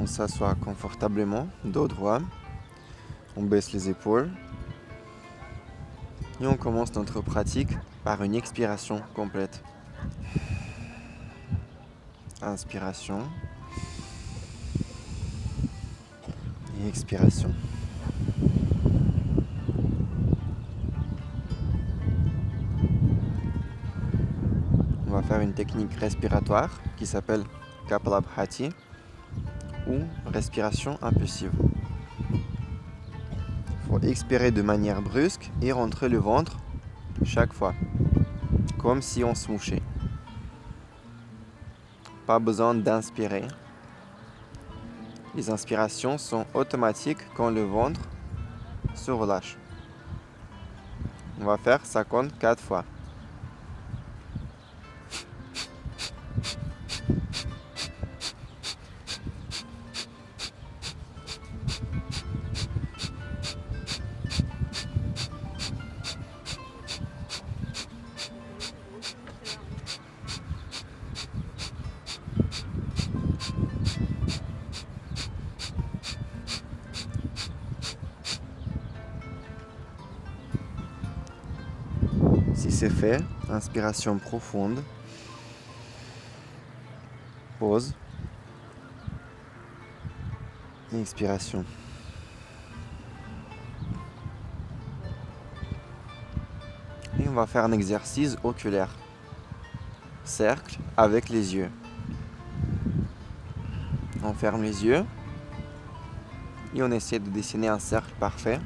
s'assoit confortablement, dos droit. On baisse les épaules. Et on commence notre pratique par une expiration complète. Inspiration. Et expiration. On va faire une technique respiratoire qui s'appelle Kapalabhati ou respiration impulsive. Il faut expirer de manière brusque et rentrer le ventre chaque fois, comme si on se mouchait. Pas besoin d'inspirer. Les inspirations sont automatiques quand le ventre se relâche. On va faire 54 fois. Si c'est fait, inspiration profonde, pause, et expiration. Et on va faire un exercice oculaire. Cercle avec les yeux. On ferme les yeux et on essaie de dessiner un cercle parfait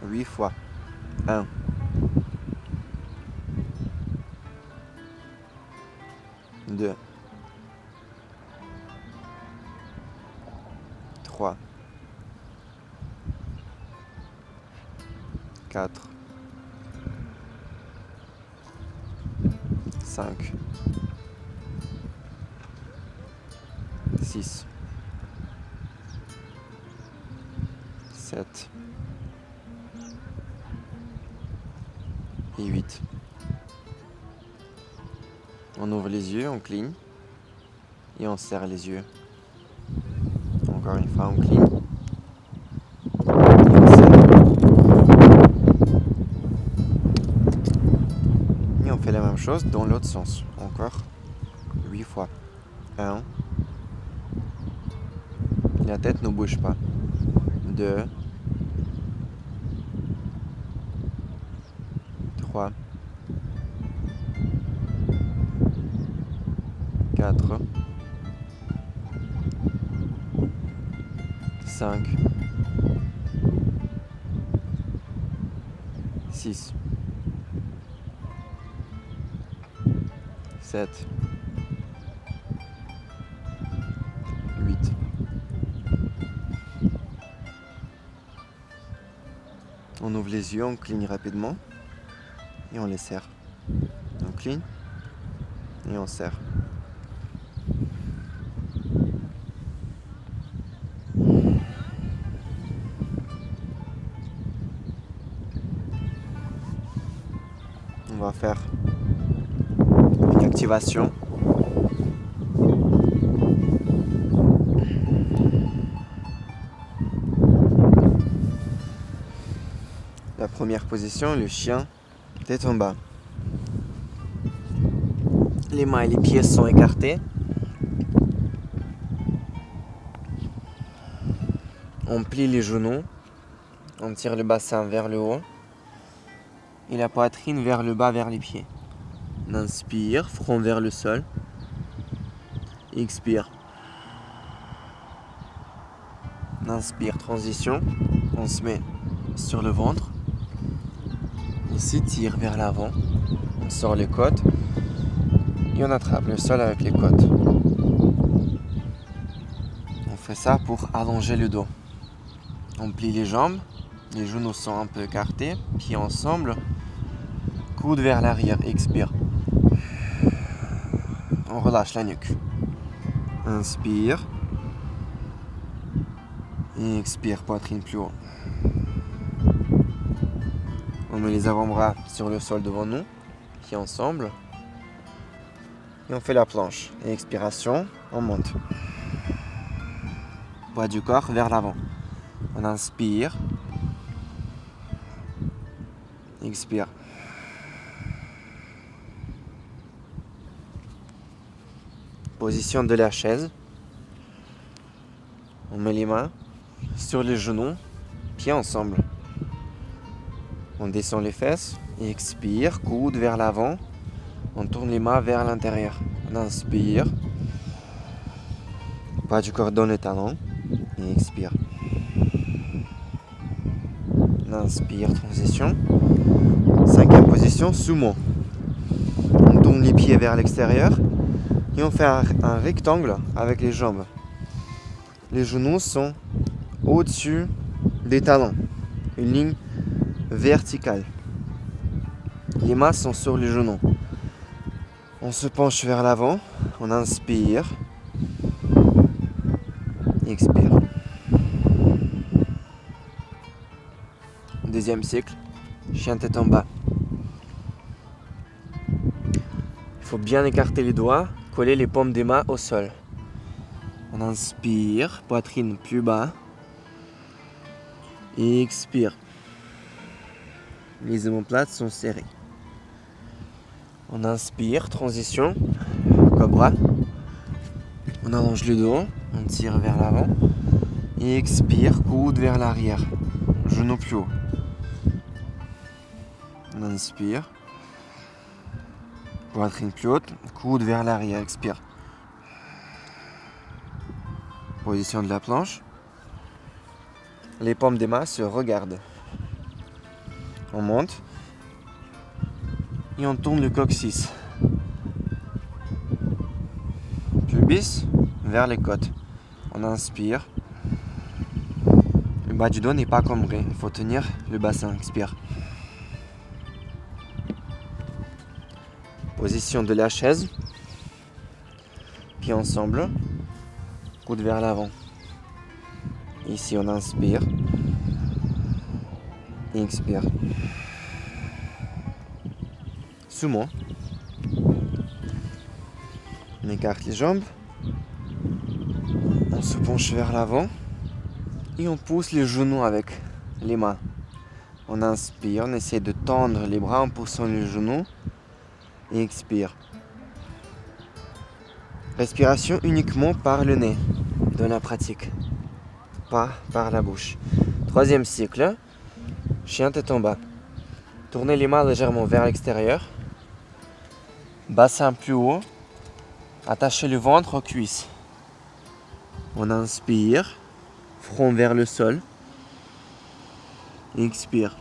8 fois. 1, 2, 3, 4, 5, 6, 7 et 8. On ouvre les yeux, on cligne et on serre les yeux. Encore une fois, on cligne et on serre. Et on fait la même chose dans l'autre sens. Encore 8 fois. 1. La tête ne bouge pas. 2, 3, 4, 5, 6, 7, 8. On ouvre les yeux, on cligne rapidement et on les serre. On cligne et on serre. On va faire une activation. La première position, le chien, tête en bas. Les mains et les pieds sont écartés. On plie les genoux. On tire le bassin vers le haut. Et la poitrine vers le bas, vers les pieds. On inspire, front vers le sol. Expire. On inspire, transition. On se met sur le ventre. On s'étire vers l'avant. On sort les côtes. Et on attrape le sol avec les côtes. On fait ça pour allonger le dos. On plie les jambes. Les genoux sont un peu écartés. Pieds ensemble. Coude vers l'arrière. Expire. On relâche la nuque. Inspire. Et expire, poitrine plus haut. On met les avant-bras sur le sol devant nous. Pieds ensemble. Et on fait la planche. Et expiration, on monte. Poids du corps vers l'avant. On inspire. Expire. Position de la chaise. On met les mains sur les genoux, pieds ensemble. On descend les fesses. Expire, coude vers l'avant. On tourne les mains vers l'intérieur. On inspire. Poids du corps dans le talon. Et expire. On inspire, transition. 5e position, sumo. On tourne les pieds vers l'extérieur. Et on fait un rectangle avec les jambes. Les genoux sont au-dessus des talons. Une ligne verticale. Les mains sont sur les genoux. On se penche vers l'avant. On inspire. Expire. Deuxième cycle. Chien tête en bas. Il faut bien écarter les doigts. Coller les paumes des mains au sol. On inspire, poitrine plus bas. Et expire. Les omoplates sont serrées. On inspire, transition, cobra. On allonge le dos, on tire vers l'avant. Et expire, coude vers l'arrière. Genou plus haut. On inspire. Poitrine plus haute, coude vers l'arrière, expire. Position de la planche. Les paumes des mains se regardent. On monte. Et on tourne le coccyx. Pubis vers les côtes. On inspire. Le bas du dos n'est pas cambré. Il faut tenir le bassin, expire. Position de la chaise. Pieds ensemble. Coude vers l'avant. Ici, on inspire. Et expire. Sumo. On écarte les jambes. On se penche vers l'avant. Et on pousse les genoux avec les mains. On inspire. On essaie de tendre les bras en poussant les genoux. Et expire. Respiration uniquement par le nez dans la pratique, pas par la bouche. Troisième cycle, chien tête en bas. Tournez les mains légèrement vers l'extérieur. Bassin plus haut. Attachez le ventre aux cuisses. On inspire, front vers le sol. Expire.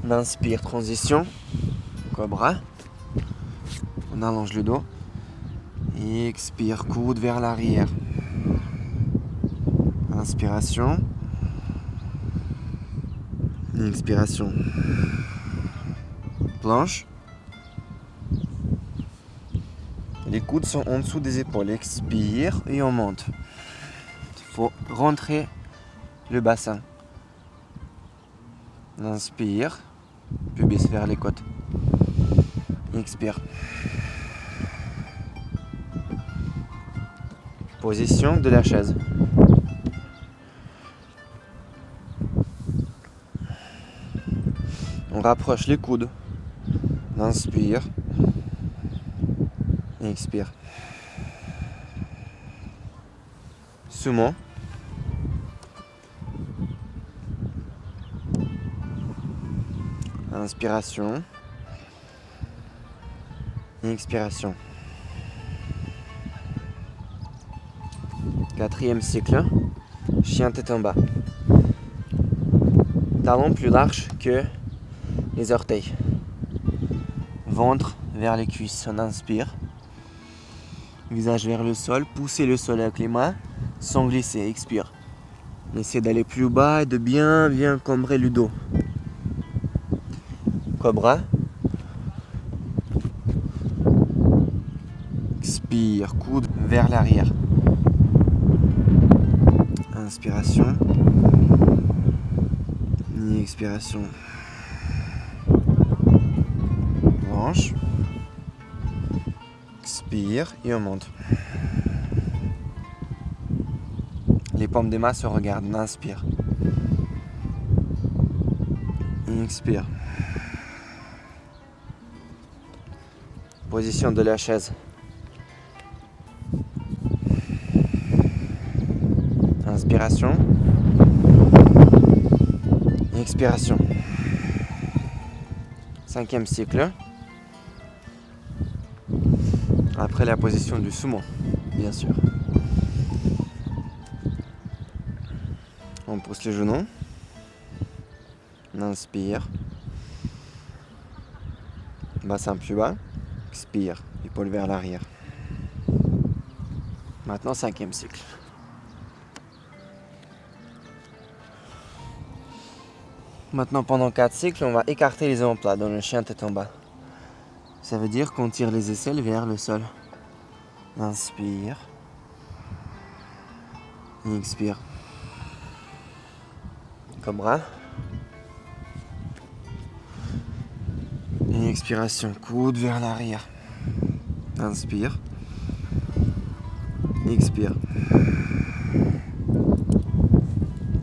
On inspire, transition, cobra. On allonge le dos. Et expire, coude vers l'arrière. Inspiration. Expiration. Planche. Les coudes sont en dessous des épaules. Expire et on monte. Il faut rentrer le bassin. Inspire. Pubis vers les côtes. Expire. Position de la chaise. On rapproche les coudes. Inspire. Et expire. Sumo. Inspiration. Et expiration. Quatrième cycle. Chien tête en bas. Talons plus larges que les orteils. Ventre vers les cuisses. On inspire. Visage vers le sol. Poussez le sol avec les mains sans glisser. Expire. On essaie d'aller plus bas et de bien cambrer le dos. Cobra. Expire. Coude vers l'arrière. Inspiration. Et expiration. Planche. Expire et on monte. Les paumes des mains se regardent. On inspire. Expire. Position de la chaise. Inspiration. Expiration. 5e cycle. Après la position du sumo, bien sûr. On pousse les genoux. On inspire. Bassin plus bas. Expire. Épaule vers l'arrière. Maintenant, 5e cycle. Maintenant, pendant 4 cycles, on va écarter les omoplates dans le chien tête en bas. Ça veut dire qu'on tire les aisselles vers le sol. Inspire. Expire. Cobra. Et expiration, coude vers l'arrière. Inspire. Expire.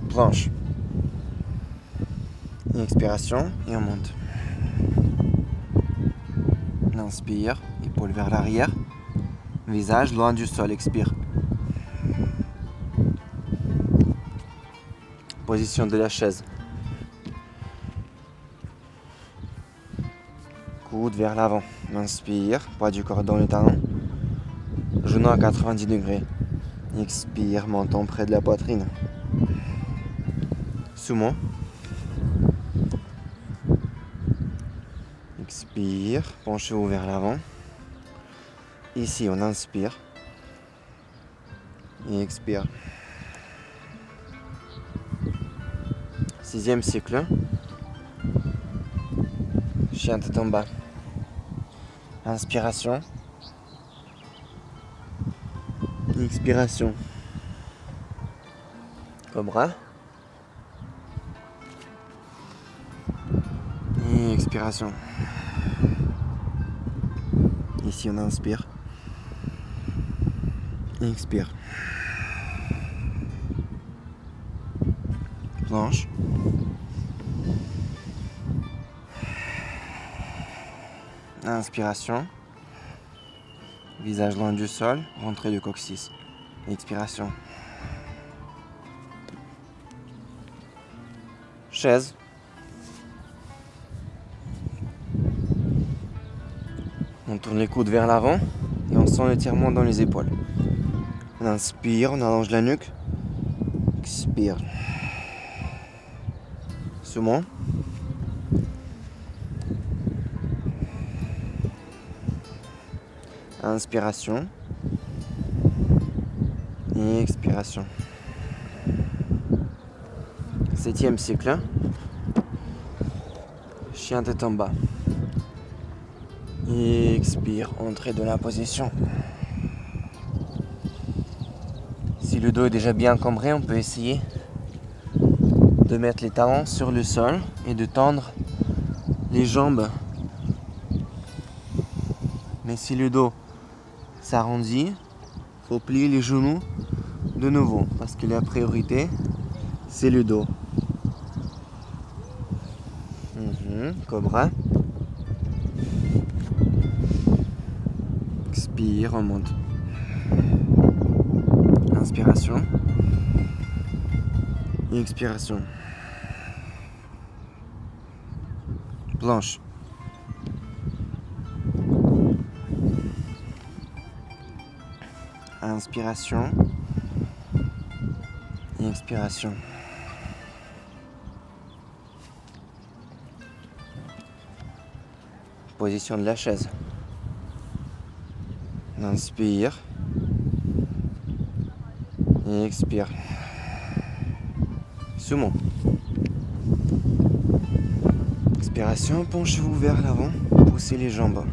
Planche. Et expiration, et on monte. Inspire, épaule vers l'arrière. Visage loin du sol, expire. Position de la chaise. Coude vers l'avant. Inspire, poids du corps dans le talon. Genou à 90 degrés. Expire, menton près de la poitrine. Sumo. Expire, penchez-vous vers l'avant. Ici, on inspire. Et expire. 6e cycle. Chien tête en bas. Inspiration. Expiration. Cobra. Et expiration. Ici, on inspire. Et expire. Planche. Inspiration. Visage loin du sol, rentrée du coccyx. Expiration. Chaise. On tourne les coudes vers l'avant et on sent l'étirement dans les épaules. On inspire, on allonge la nuque. Expire. Sumo. Inspiration. Et expiration. 7e cycle. Chien tête en bas. Et expire, entrée de la position. Si le dos est déjà bien cambré, on peut essayer de mettre les talons sur le sol et de tendre les jambes. Mais si le dos s'arrondit, il faut plier les genoux de nouveau parce que la priorité, c'est le dos. Cobra. Expire, on monte. Inspiration. Et expiration. Planche. Inspiration. Et expiration. Position de la chaise. Inspire. Et expire. Sumo. Expiration, penchez-vous vers l'avant. Poussez les jambes.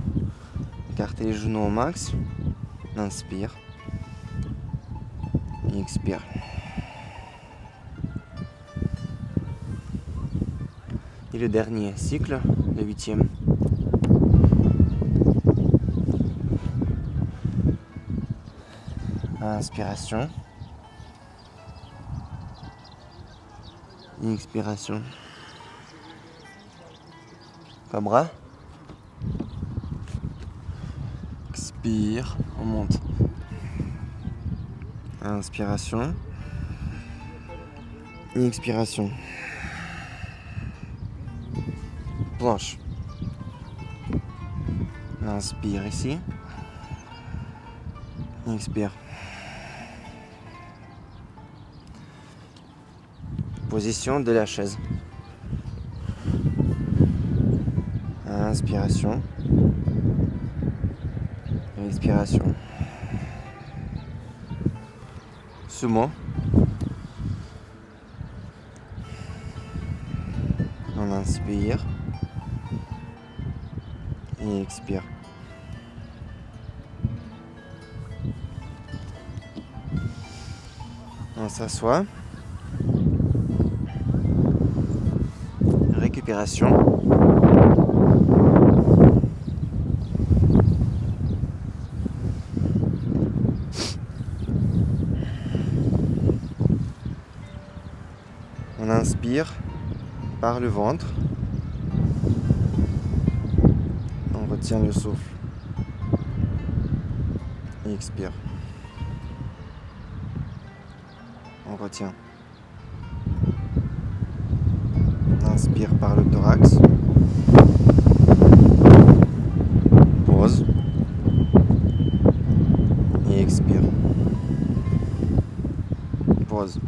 Écartez les genoux au max. Inspire. Et expire. Et le dernier cycle, le 8e. Inspiration. Expiration. Pas bras. Expire, on monte. Inspiration. Expiration. Planche. Inspire ici. Expire. Position de la chaise. Inspiration. Expiration. Sumo. On inspire. Et expire. On s'assoit. Récupération. On inspire par le ventre. On retient le souffle. Et expire. On retient. On inspire par le thorax. Pause. Et expire. Pause.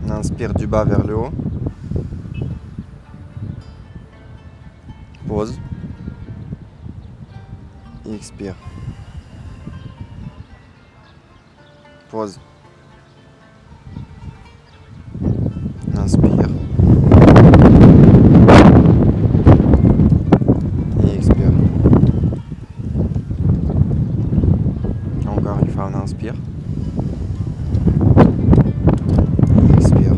On inspire du bas vers le haut. Pause. Et expire. Pause. Inspire. Et expire. Encore une fois, on inspire. Et expire.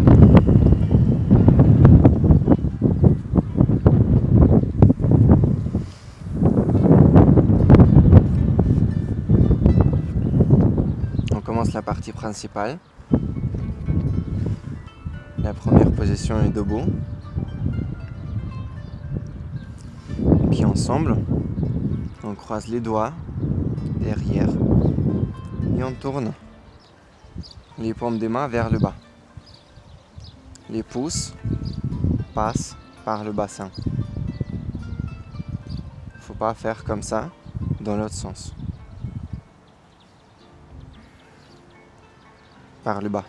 On commence la partie principale. La première position est debout. Puis ensemble, on croise les doigts derrière et on tourne les paumes des mains vers le bas. Les pouces passent par le bassin. Faut pas faire comme ça dans l'autre sens. Par le bas.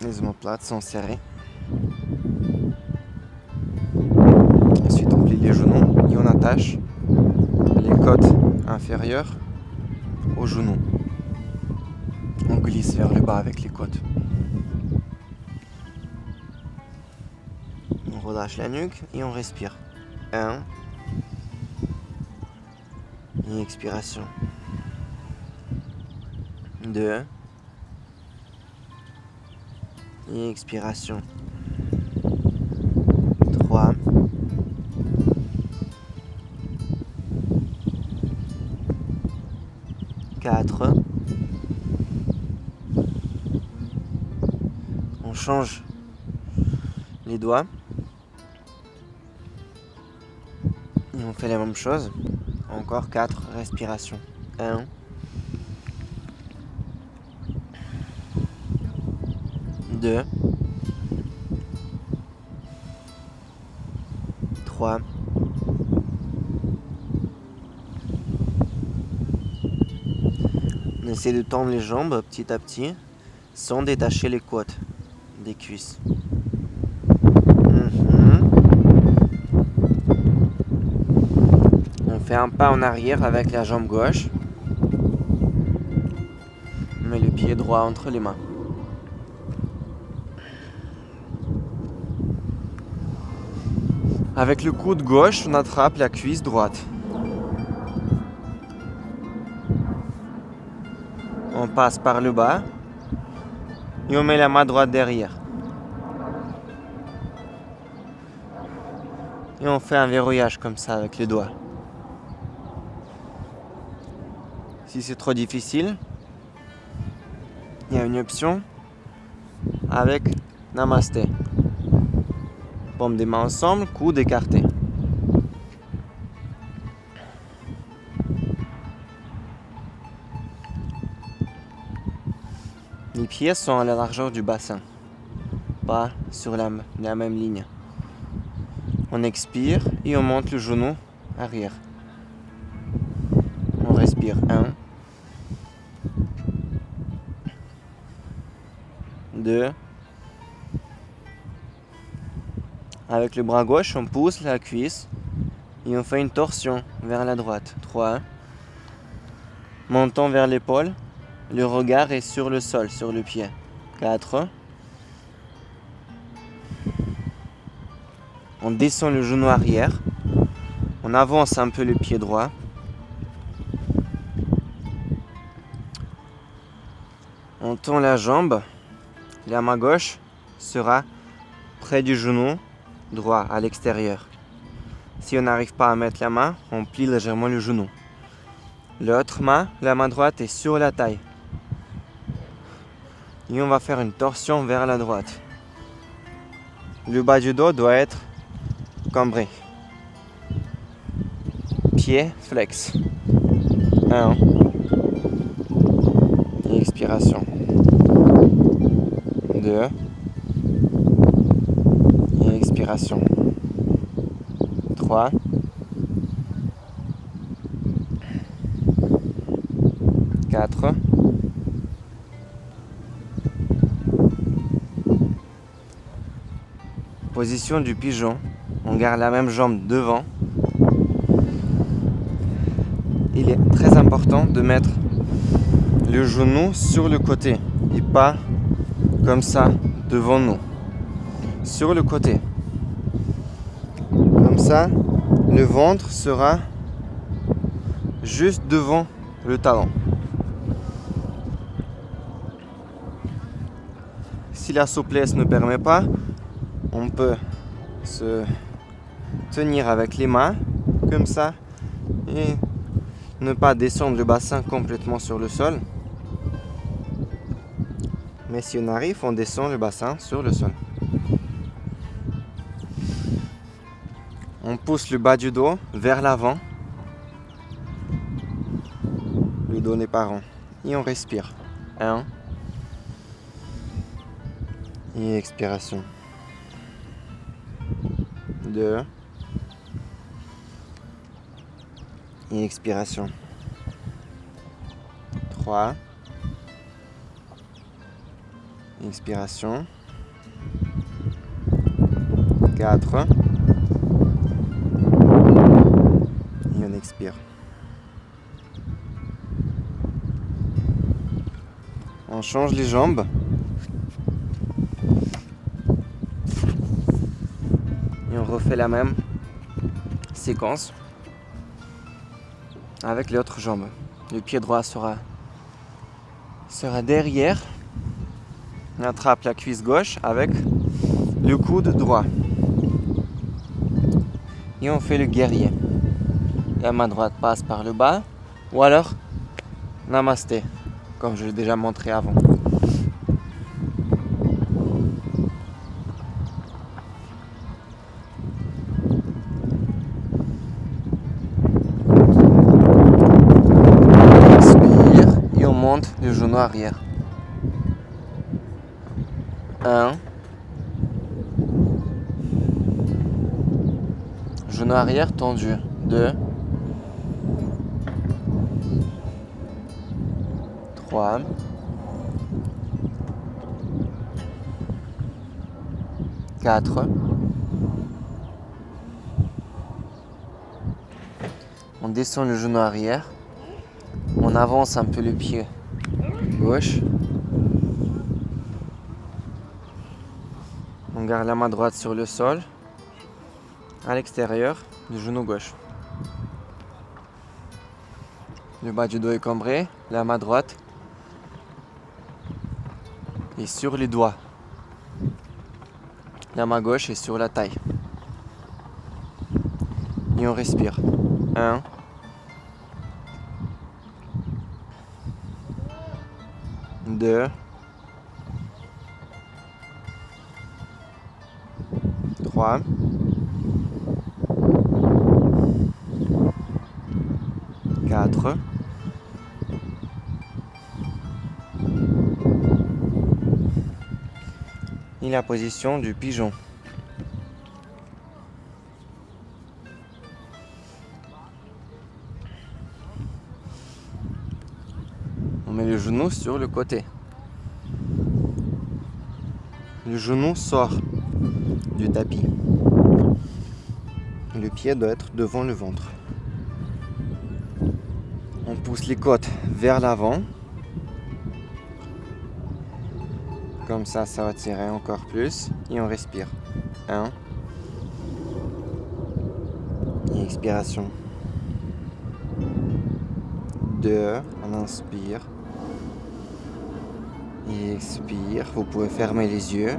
Les omoplates sont serrées. Ensuite, on plie les genoux et on attache les côtes inférieures aux genoux. On glisse vers le bas avec les côtes. On relâche la nuque et on respire. 1. Et expiration. 2. Et expiration. 3. 4. On change les doigts. Et on fait la même chose. Encore 4 respirations. 1. 2. 3. 'On essaie de tendre les jambes petit à petit sans détacher les côtes des cuisses. On fait un pas en arrière avec la jambe gauche. On met le pied droit entre les mains. Avec le coude gauche, on attrape la cuisse droite. On passe par le bas et on met la main droite derrière. Et on fait un verrouillage comme ça avec les doigts. Si c'est trop difficile, il y a une option, avec Namasté. Paume des mains ensemble, coude écarté. Les pieds sont à la largeur du bassin, pas sur la même ligne. On expire et on monte le genou arrière. On respire 1, 2. Avec le bras gauche, on pousse la cuisse et on fait une torsion vers la droite. 3. Montons vers l'épaule. Le regard est sur le sol, sur le pied. 4. On descend le genou arrière. On avance un peu le pied droit. On tend la jambe. La main gauche sera près du genou droit à l'extérieur. Si on n'arrive pas à mettre la main, on plie légèrement le genou. L'autre main, la main droite, est sur la taille. Et on va faire une torsion vers la droite. Le bas du dos doit être cambré. Pied flex. 1. Et expiration. 2. Et expiration. 3. Quatre. Position du pigeon. On garde la même jambe devant. Il est très important de mettre le genou sur le côté et pas comme ça devant nous. Sur le côté. Comme ça, le ventre sera juste devant le talon. Si la souplesse ne permet pas, on peut se tenir avec les mains comme ça et ne pas descendre le bassin complètement sur le sol. Mais si on arrive, on descend le bassin sur le sol. On pousse le bas du dos vers l'avant. Le dos n'est pas rond. Et on respire. 1. Et expiration. 2. Et expiration. 3. Expiration. 4. Et on expire. On change les jambes. Et on refait la même séquence avec l'autre jambe. Le pied droit sera derrière. On attrape la cuisse gauche avec le coude droit. Et on fait le guerrier. La main droite passe par le bas ou alors Namasté, comme je l'ai déjà montré avant. Le genou arrière. 1. Genou arrière tendu. 2. 3. 4. On descend le genou arrière. On avance un peu le pied gauche. On garde la main droite sur le sol, à l'extérieur du genou gauche. Le bas du dos est cambré, la main droite est sur les doigts. La main gauche est sur la taille. Et on respire. 1. 2. 3, 4, et la position du pigeon. On met le genou sur le côté. Le genou sort du tapis. Le pied doit être devant le ventre. On pousse les côtes vers l'avant. Comme ça va tirer encore plus. Et on respire. 1. Et expiration. 2. On inspire. Et expire. Vous pouvez fermer les yeux.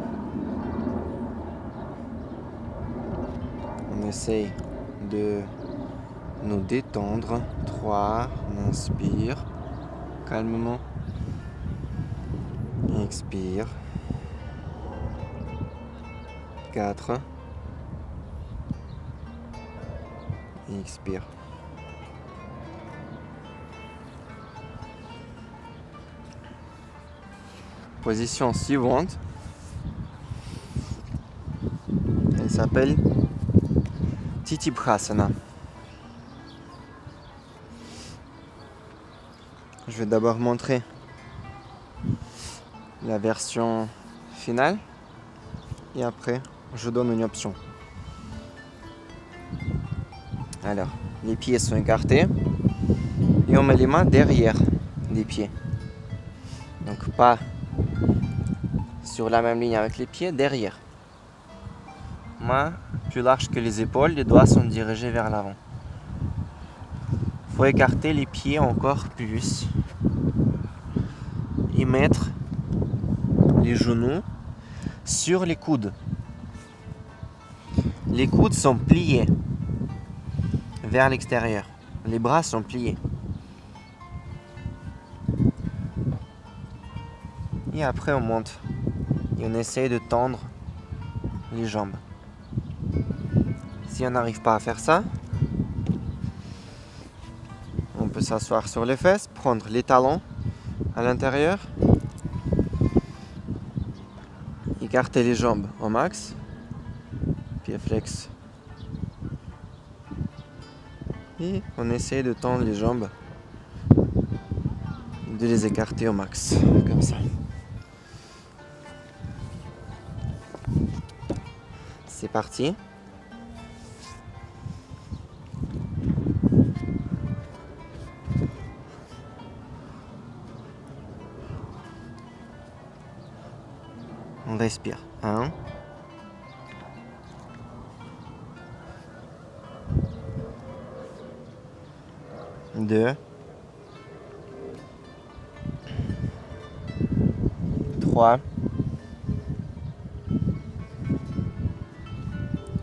On essaye de nous détendre. 3. On inspire calmement. Et expire. 4. Et expire. Position suivante. Elle s'appelle Titibhasana. Je vais d'abord montrer la version finale et après je donne une option. Alors, les pieds sont écartés et on met les mains derrière les pieds. Donc pas sur la même ligne avec les pieds, derrière. Mains plus larges que les épaules, les doigts sont dirigés vers l'avant. Il faut écarter les pieds encore plus et mettre les genoux sur les coudes. Les coudes sont pliés vers l'extérieur. Les bras sont pliés. Et après on monte et on essaye de tendre les jambes. Si on n'arrive pas à faire ça, on peut s'asseoir sur les fesses, prendre les talons à l'intérieur, écarter les jambes au max, pied flex. Et on essaye de tendre les jambes, de les écarter au max, comme ça. C'est parti. On respire. 1. 2. 3.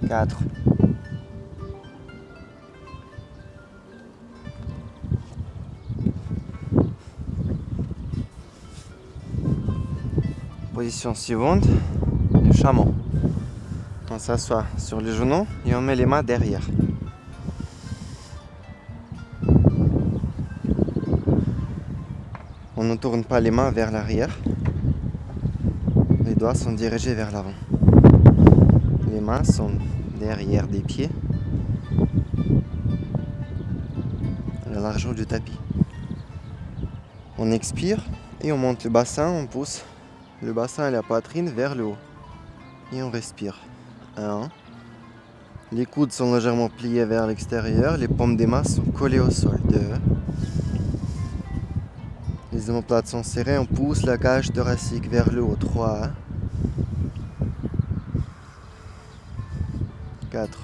4. Position suivante, le chameau. On s'assoit sur les genoux et on met les mains derrière. On ne tourne pas les mains vers l'arrière. Les doigts sont dirigés vers l'avant. Les mains sont derrière des pieds, à la largeur du tapis. On expire et on monte le bassin, on pousse le bassin et la poitrine vers le haut. Et on respire. 1. Les coudes sont légèrement pliés vers l'extérieur, les paumes des mains sont collées au sol. 2. Les omoplates sont serrées, on pousse la cage thoracique vers le haut. 3. 4.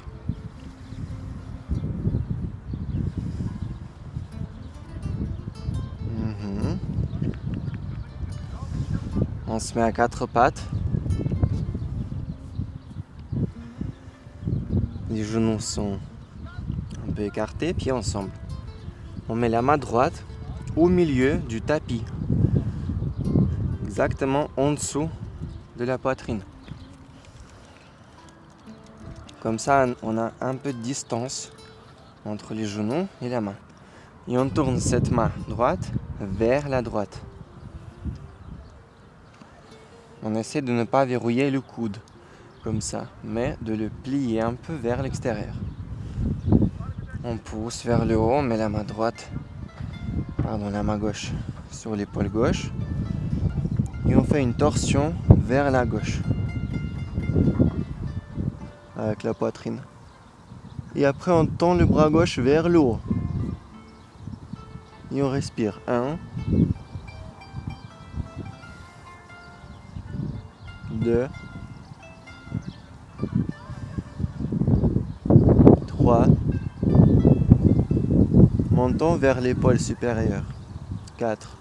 5. On se met à 4 pattes. Les genoux sont un peu écartés, pieds ensemble. On met la main droite au milieu du tapis, exactement en dessous de la poitrine. Comme ça, on a un peu de distance entre les genoux et la main. Et on tourne cette main droite vers la droite. On essaie de ne pas verrouiller le coude, comme ça, mais de le plier un peu vers l'extérieur. On pousse vers le haut, on met la main gauche sur l'épaule gauche. Et on fait une torsion vers la gauche. Avec la poitrine. Et après, on tend le bras gauche vers le haut. Et on respire. 1, 2, 3. Montons vers l'épaule supérieure. 4.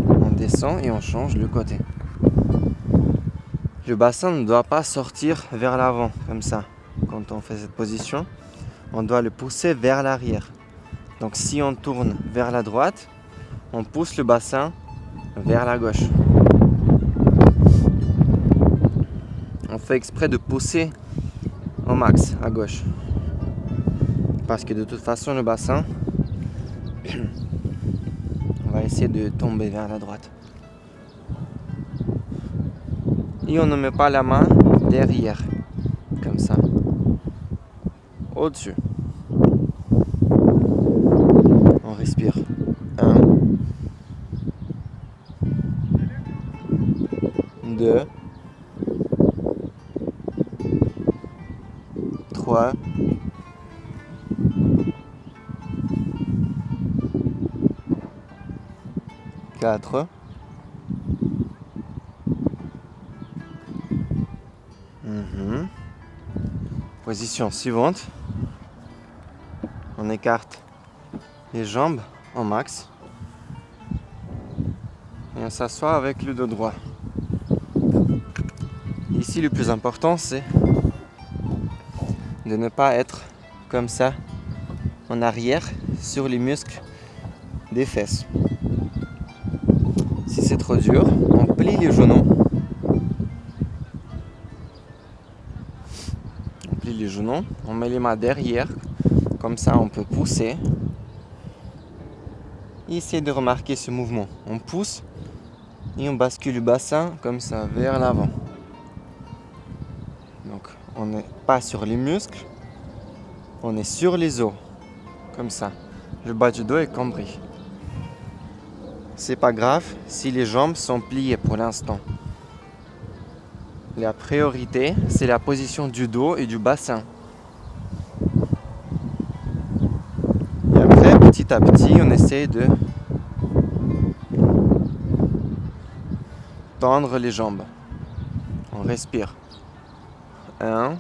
On descend et on change le côté. Le bassin ne doit pas sortir vers l'avant, comme ça. Quand on fait cette position, on doit le pousser vers l'arrière. Donc si on tourne vers la droite, on pousse le bassin vers la gauche. On fait exprès de pousser au max à gauche. Parce que de toute façon, le bassin, on va essayer de tomber vers la droite. Et on ne met pas la main derrière, comme ça, au-dessus. On respire. 1, 2, 3, 4. Position suivante. On écarte les jambes au max. Et on s'assoit avec le dos droit. Ici, le plus important, c'est de ne pas être comme ça en arrière sur les muscles des fesses. Si c'est trop dur, on plie les genoux. On met les mains derrière, comme ça on peut pousser. Essayez de remarquer ce mouvement. On pousse et on bascule le bassin comme ça vers l'avant. Donc on n'est pas sur les muscles, on est sur les os, comme ça. Le bas du dos est cambré. C'est pas grave si les jambes sont pliées pour l'instant. La priorité, c'est la position du dos et du bassin. Et après, petit à petit, on essaie de tendre les jambes. On respire. 1.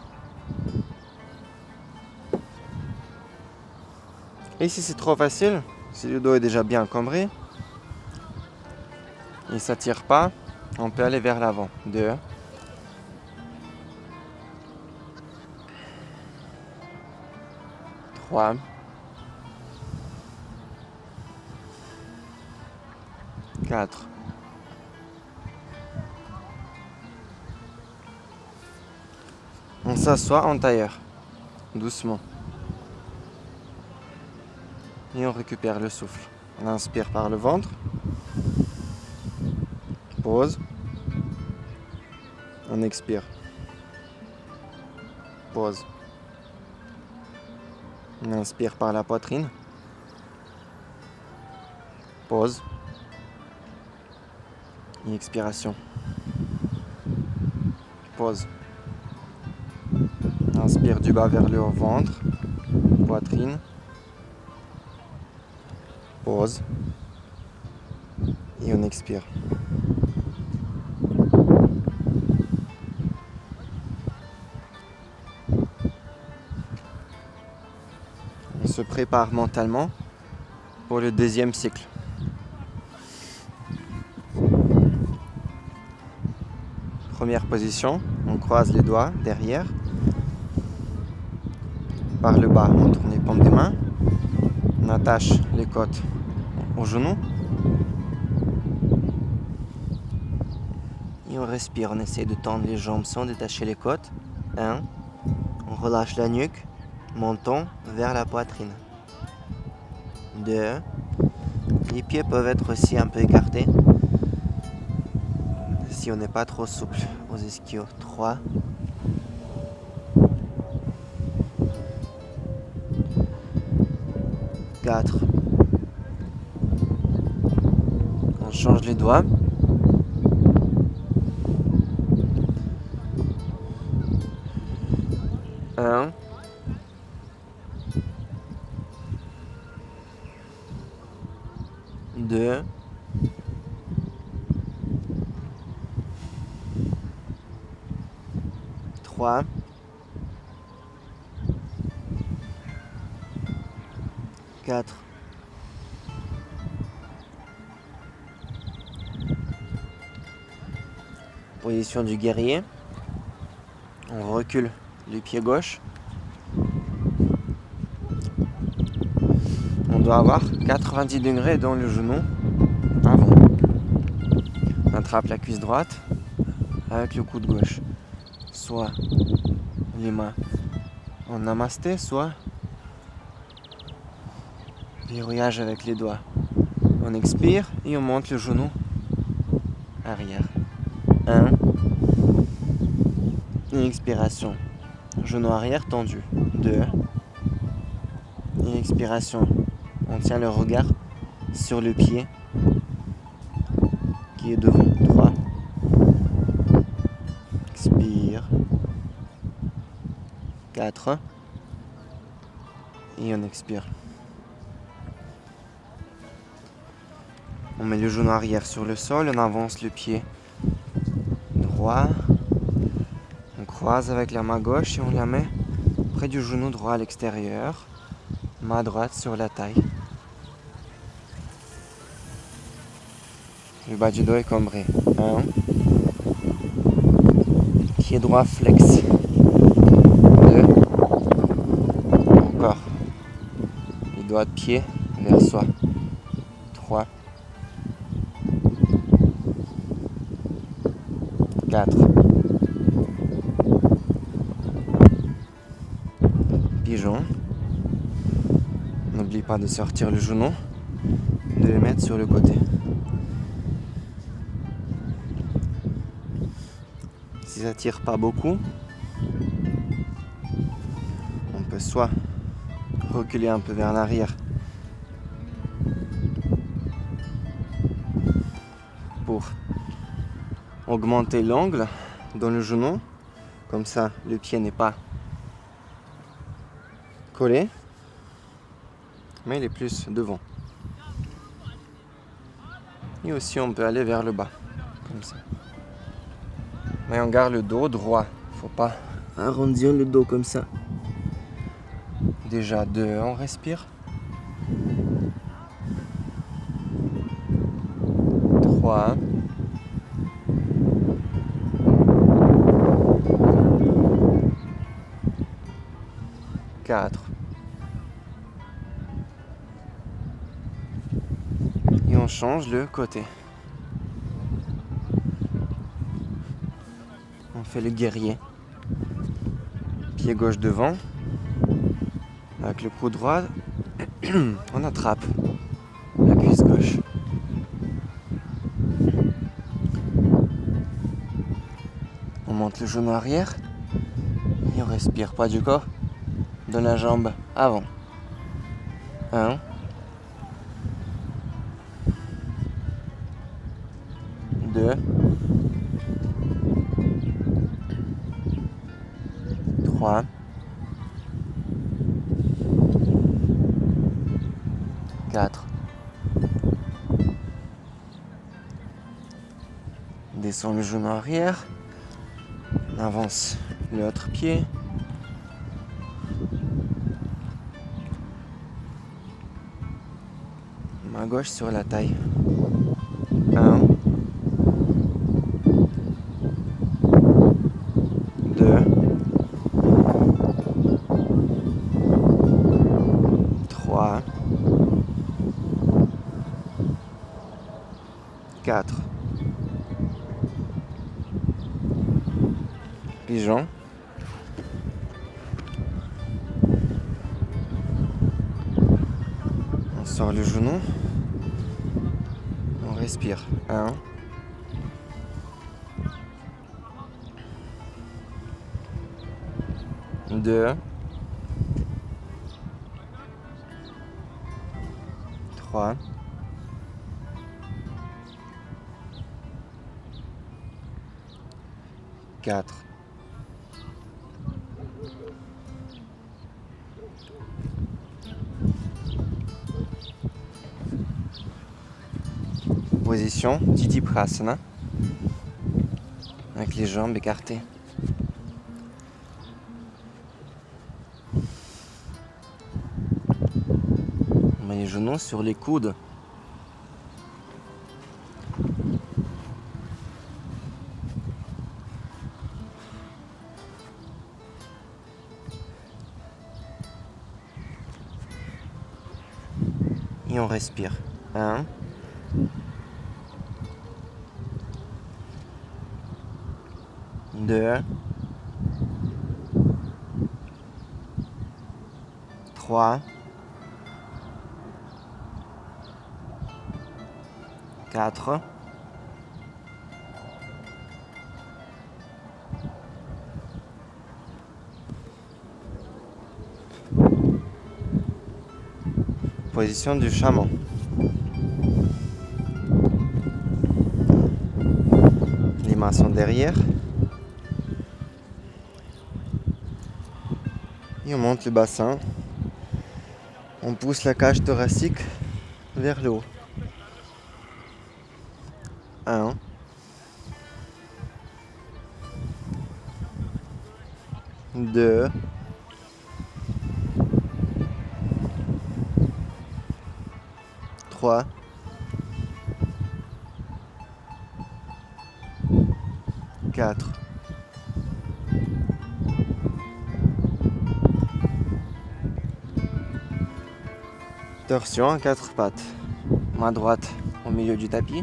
Et si c'est trop facile, si le dos est déjà bien cambré, et ne s'attire pas, on peut aller vers l'avant. 2. 3. 4. On s'assoit en tailleur, doucement. Et on récupère le souffle. On inspire par le ventre. Pause. On expire. Pause. On inspire par la poitrine. Pause. Et expiration. Pause. Inspire du bas vers le haut, ventre, poitrine. Pause. Et on expire. On se prépare mentalement pour le deuxième cycle. Première position, on croise les doigts derrière. Par le bas, on tourne les paumes des mains. On attache les côtes aux genoux. Et Et on respire, on essaie de tendre les jambes sans détacher les côtes. 1. On relâche la nuque, menton vers la poitrine. 2. Les pieds peuvent être aussi un peu écartés si on n'est pas trop souple aux ischios. 3. 4. On change les doigts. 1. 2. 3. 4. Position du guerrier. On recule le pied gauche. On doit avoir 90 degrés dans le genou avant. On attrape la cuisse droite avec le coude gauche. Soit les mains en namasté, soit verrouillage avec les doigts. On expire et on monte le genou arrière. 1. Une expiration. Genou arrière tendu. 2. Une expiration. On tient le regard sur le pied qui est devant. 3. Expire. 4. Et on expire. On met le genou arrière sur le sol, on avance le pied droit. On croise avec la main gauche et on la met près du genou droit à l'extérieur. Main droite sur la taille. Le bas du dos est cambré. 1. Pied droit flex. 2. Encore. Les doigts de pied vers soi. 3. 4. Pigeon. N'oublie pas de sortir le genou, de le mettre sur le côté. Si ça tire pas beaucoup, on peut soit reculer un peu vers l'arrière pour augmenter l'angle dans le genou, comme ça le pied n'est pas collé, mais il est plus devant. Et aussi on peut aller vers le bas, comme ça. Mais on garde le dos droit, faut pas arrondir le dos comme ça. Déjà 2, on respire. 3. 4. Et on change le côté. On fait le guerrier. Pied gauche devant. Avec le coude droit, on attrape la cuisse gauche. On monte le genou arrière. Et on respire pas du corps de la jambe avant. 1. 2. 3. 4. Descend le genou arrière. On avance l'autre pied. Main gauche sur la taille. 1. 2. 3. 4. pigeon. On sort le genou. On respire. 1. 2. 3. 4. Position Didi-Prasana avec les jambes écartées. On met les genoux sur les coudes. Et on respire. 1. 2. 3. 4. 'Position du chaman. Les mains sont derrière. Et on monte le bassin. On pousse la cage thoracique vers le haut. 1. 2. 3. 4. 'Torsion à 4 pattes. Main droite au milieu du tapis,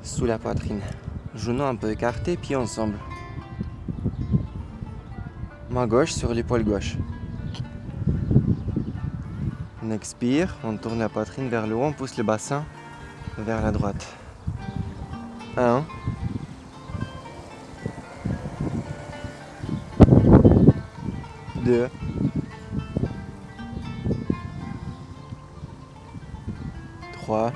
sous la poitrine. Genoux un peu écartés, pieds ensemble. Main gauche sur l'épaule gauche. On expire, on tourne la poitrine vers le haut, on pousse le bassin vers la droite. 1. 2. 3.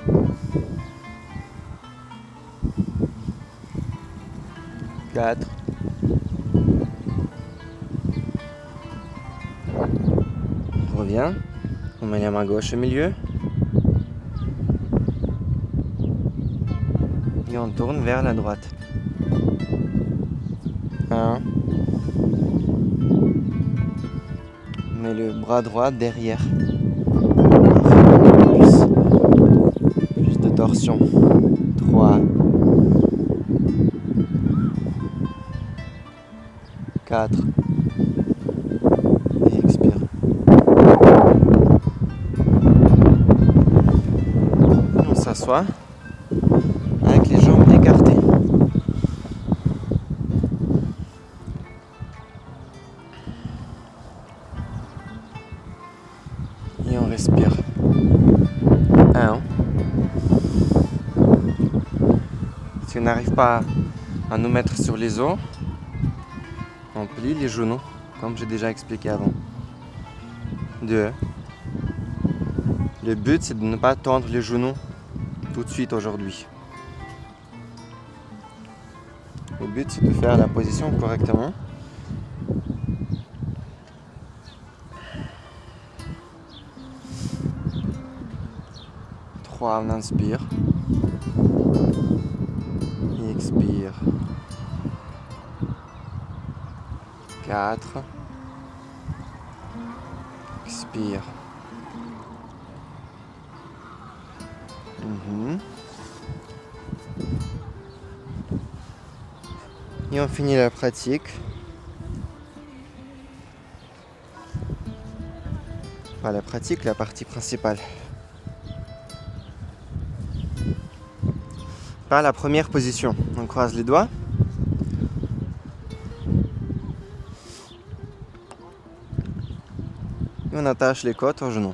4. On revient. On met la main gauche au milieu. Et on tourne vers la droite. 1. On met le bras droit derrière. Plus de torsion. 3. 4. Et expire. On s'assoit avec les jambes écartées. Et on respire. 1. Si on n'arrive pas à nous mettre sur les os, on plie les genoux, comme j'ai déjà expliqué avant. 2. Le but, c'est de ne pas tendre les genoux tout de suite aujourd'hui. Le but, c'est de faire la position correctement. On inspire et expire. 4. Expire. Et on finit la pratique. Enfin, la pratique, la partie principale. Par la première position. On croise les doigts. Et on attache les côtes aux genoux.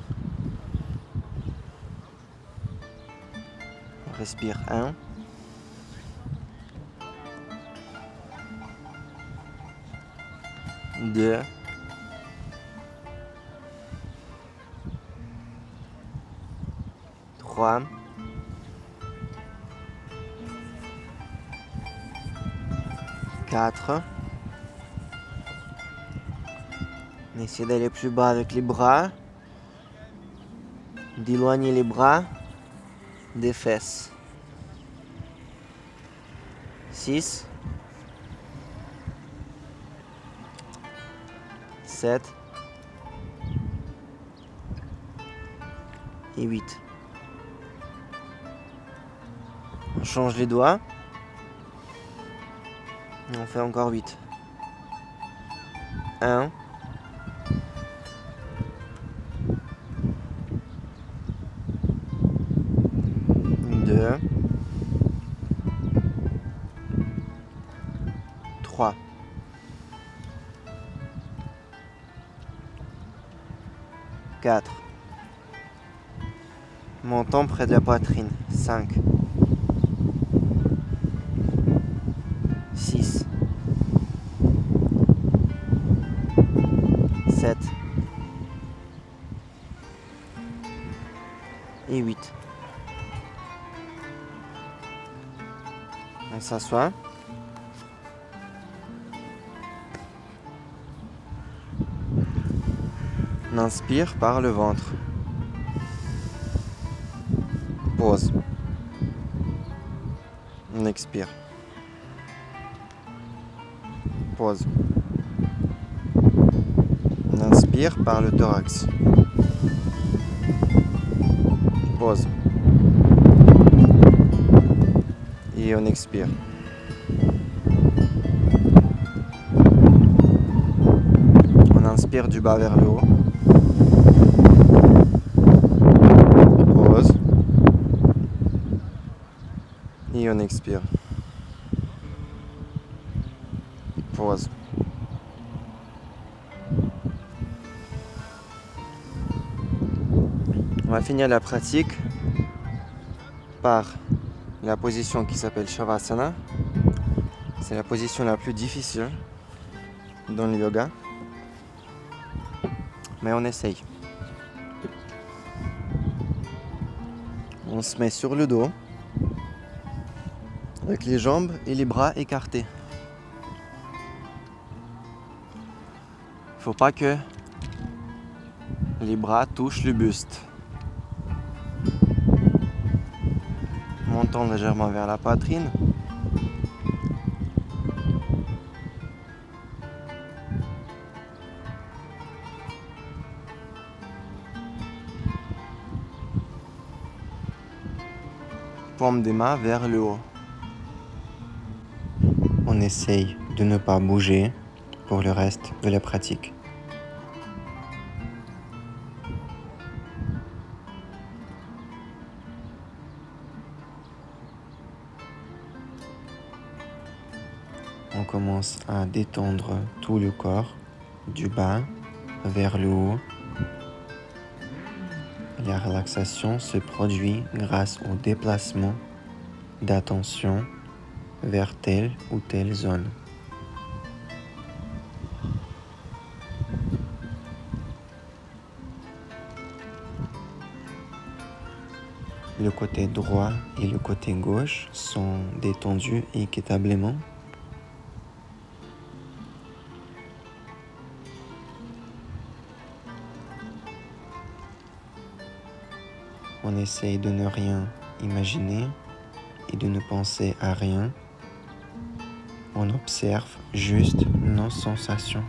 On respire 1. 2. 3. 4. On essaie d'aller plus bas avec les bras, d'éloigner les bras des fesses. 6. 7. Et 8. On change les doigts. Et on fait encore 8. 1. 2. 3. 4. Montant près de la poitrine. 5. 6. 7. Et 8. On s'assoit. On inspire par le ventre. Pause. On expire. Pause. On inspire par le thorax. Pause. Et on expire. On inspire du bas vers le haut. Pause. Et on expire. Pause. On va finir la pratique par la position qui s'appelle Shavasana. C'est la position la plus difficile dans le yoga. Mais on essaye. On se met sur le dos avec les jambes et les bras écartés. Faut pas que les bras touchent le buste. Montons légèrement vers la poitrine. Paume des mains vers le haut. On essaye de ne pas bouger pour le reste de la pratique. On commence à détendre tout le corps, du bas vers le haut. La relaxation se produit grâce au déplacement d'attention vers telle ou telle zone. Le côté droit et le côté gauche sont détendus équitablement. On essaye de ne rien imaginer et de ne penser à rien. On observe juste nos sensations.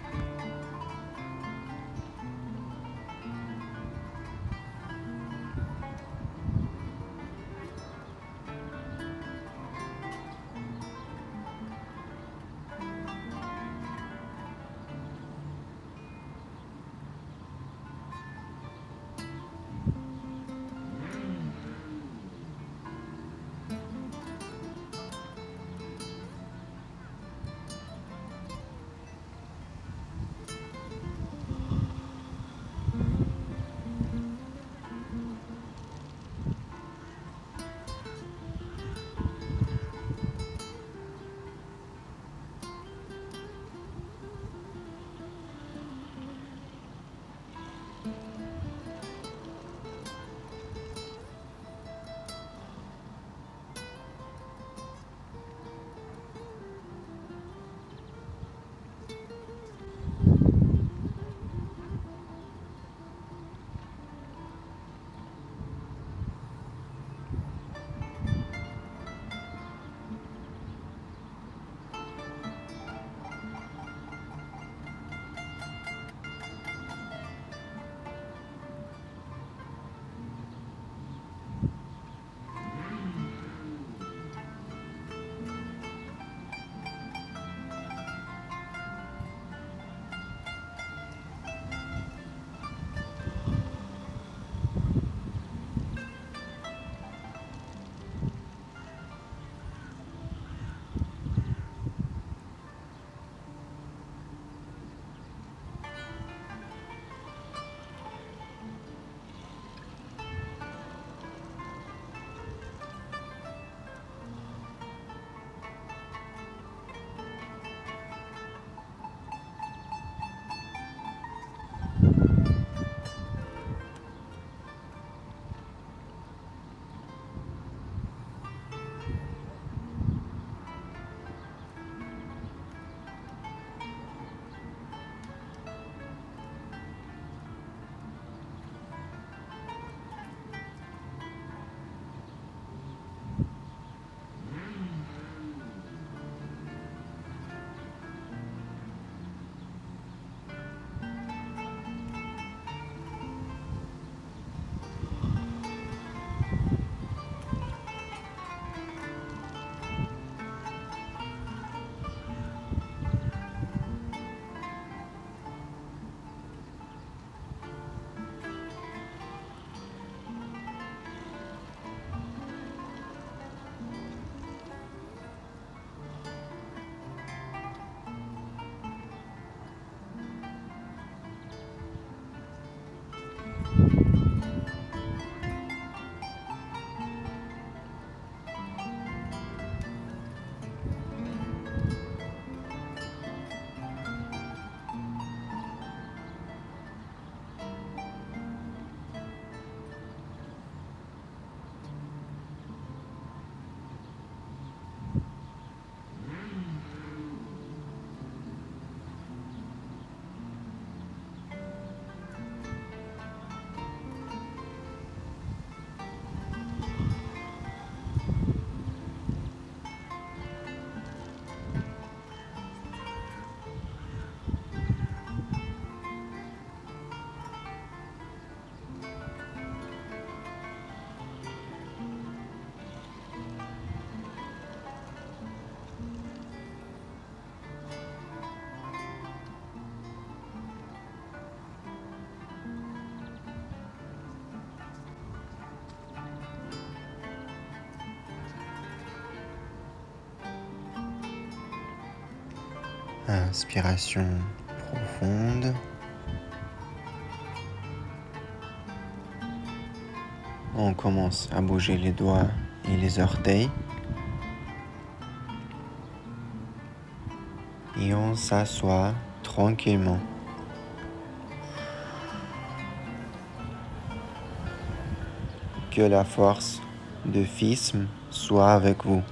Inspiration profonde. On commence à bouger les doigts et les orteils. Et on s'assoit tranquillement. Que la force de Fism soit avec vous.